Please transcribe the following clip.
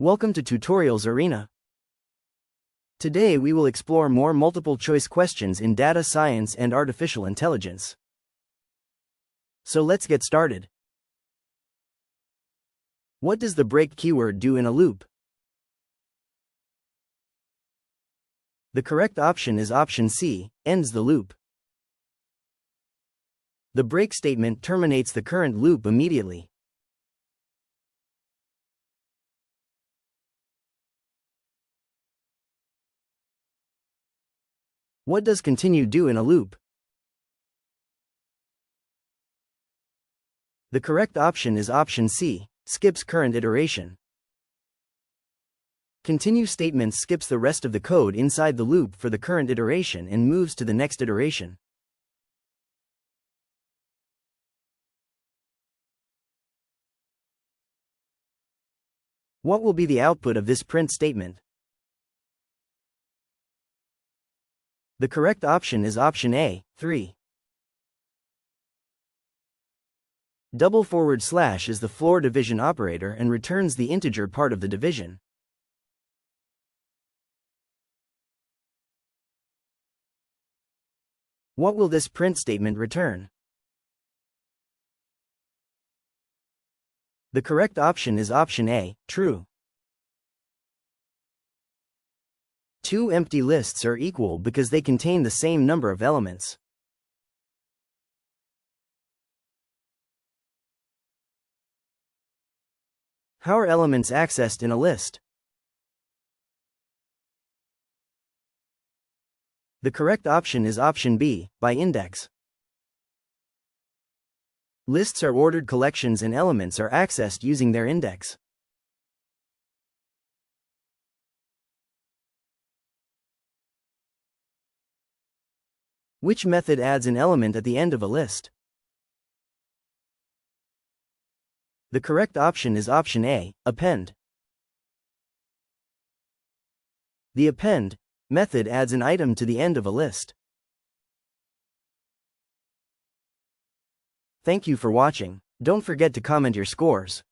Welcome to TutorialsArena. Today we will explore more multiple-choice questions in data science and artificial intelligence. So let's get started. What does the break keyword do in a loop? The correct option is option C, ends the loop. The break statement terminates the current loop immediately. What does continue do in a loop? The correct option is option C, skips current iteration. Continue statement skips the rest of the code inside the loop for the current iteration and moves to the next iteration. What will be the output of this print statement? The correct option is option A, 3. Double forward slash is the floor division operator and returns the integer part of the division. What will this print statement return? The correct option is option A, true. Two empty lists are equal because they contain the same number of elements. How are elements accessed in a list? The correct option is option B, by index. Lists are ordered collections and elements are accessed using their index. Which method adds an element at the end of a list? The correct option is option A, append. The append method adds an item to the end of a list. Thank you for watching. Don't forget to comment your scores.